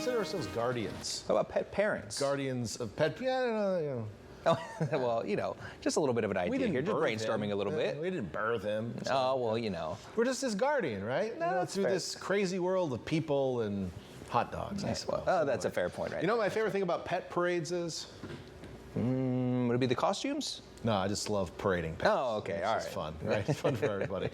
consider ourselves guardians. How about pet parents? Guardians of pet. Yeah, I don't know, you know. Well, you know, just a little bit of an idea here, just brainstorming a little bit. We didn't birth him. So. Oh, well, you know. We're just his guardian, right? No, that's through fair. this crazy world of people and hot dogs, I suppose. Oh, that's a fair point, right? You know what my favorite thing about pet parades is? Would it be the costumes? No, I just love parading pets. Oh, okay, all right. It's fun, right? It's fun for everybody.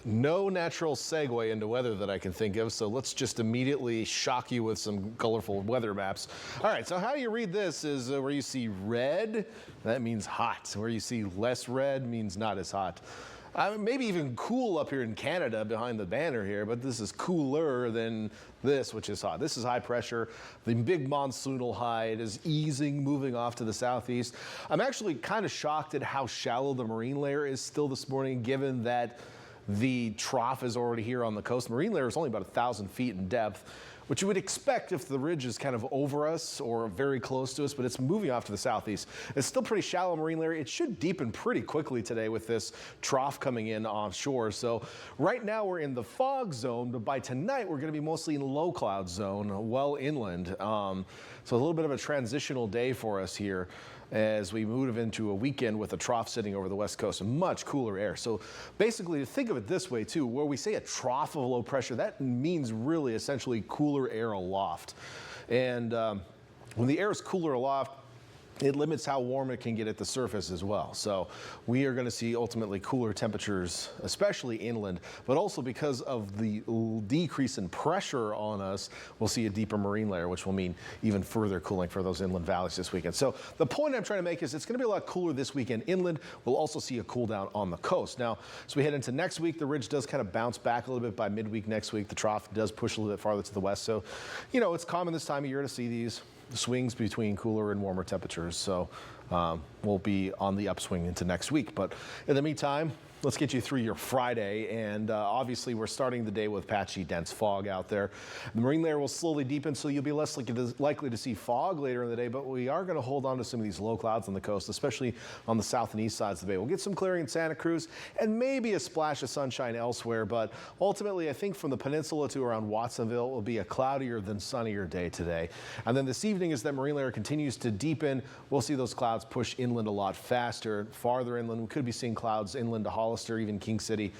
No natural segue into weather that I can think of, so let's just immediately shock you with some colorful weather maps. All right, so how you read this is where you see red, that means hot. Where you see less red means not as hot. Maybe even cool up here in Canada behind the banner here, but this is cooler than this, which is hot. This is high pressure. The big monsoonal high. It is easing, moving off to the southeast. I'm actually kind of shocked at how shallow the marine layer is still this morning, given that the trough is already here on the coast. The marine layer is only about 1,000 feet in depth, which you would expect if the ridge is kind of over us or very close to us, but it's moving off to the southeast. It's still pretty shallow marine layer. It should deepen pretty quickly today with this trough coming in offshore. So right now we're in the fog zone, but by tonight we're going to be mostly in low cloud zone, well inland. So a little bit of a transitional day for us here as we move into a weekend with a trough sitting over the west coast and much cooler air. So basically, to think of it this way too, where we say a trough of low pressure, that means really essentially cooler air aloft. And when the air is cooler aloft, it limits how warm it can get at the surface as well. So we are going to see ultimately cooler temperatures, especially inland, but also because of the decrease in pressure on us, we'll see a deeper marine layer, which will mean even further cooling for those inland valleys this weekend. So the point I'm trying to make is it's going to be a lot cooler this weekend inland. We'll also see a cool down on the coast. Now, as we head into next week, the ridge does kind of bounce back a little bit by midweek next week. The trough does push a little bit farther to the west. So, you know, it's common this time of year to see these swings between cooler and warmer temperatures. So we'll be on the upswing into next week. But in the meantime, let's get you through your Friday. And obviously, we're starting the day with patchy, dense fog out there. The marine layer will slowly deepen, so you'll be less likely to see fog later in the day. But we are going to hold on to some of these low clouds on the coast, especially on the south and east sides of the bay. We'll get some clearing in Santa Cruz and maybe a splash of sunshine elsewhere. But ultimately, I think from the peninsula to around Watsonville, it will be a cloudier than sunnier day today. And then this evening, as that marine layer continues to deepen, we'll see those clouds push inland a lot faster. Farther inland, we could be seeing clouds inland to Hollister, even King City,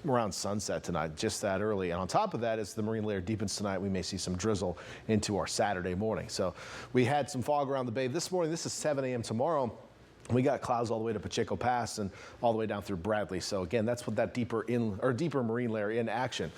around sunset tonight, just that early. And on top of that, as the marine layer deepens tonight, we may see some drizzle into our Saturday morning. So we had some fog around the bay this morning. This is 7 a.m. tomorrow. We got clouds all the way to Pacheco Pass and all the way down through Bradley. So again, that's what that deeper marine layer in action.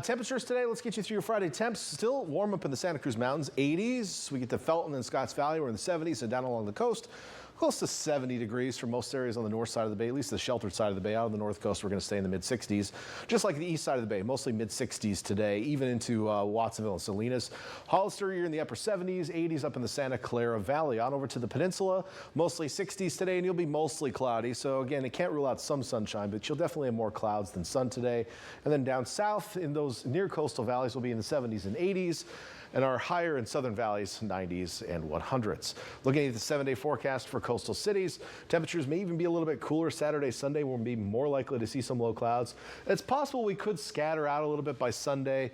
Temperatures today, let's get you through your Friday temps. Still warm up in the Santa Cruz Mountains, 80s. We get to Felton and Scotts Valley. We're in the 70s and down along the coast. Close to 70 degrees for most areas on the north side of the bay, at least the sheltered side of the bay. Out on the north coast, we're going to stay in the mid-60s, just like the east side of the bay, mostly mid-60s today, even into Watsonville and Salinas. Hollister, you're in the upper 70s, 80s up in the Santa Clara Valley. On over to the peninsula, mostly 60s today, and you'll be mostly cloudy. So again, it can't rule out some sunshine, but you'll definitely have more clouds than sun today. And then down south in those near coastal valleys, we'll be in the 70s and 80s. And our higher in southern valleys, 90s and 100s. Looking at the 7-day forecast for coastal cities, temperatures may even be a little bit cooler Saturday, Sunday. We'll be more likely to see some low clouds. It's possible we could scatter out a little bit by Sunday.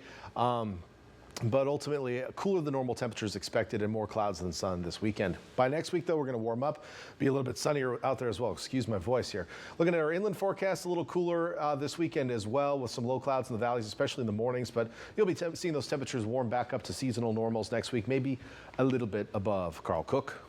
But ultimately, cooler than normal temperatures expected and more clouds than sun this weekend. By next week, though, we're going to warm up, be a little bit sunnier out there as well. Excuse my voice here. Looking at our inland forecast, a little cooler this weekend as well, with some low clouds in the valleys, especially in the mornings. But you'll be seeing those temperatures warm back up to seasonal normals next week, maybe a little bit above. Carl Cook.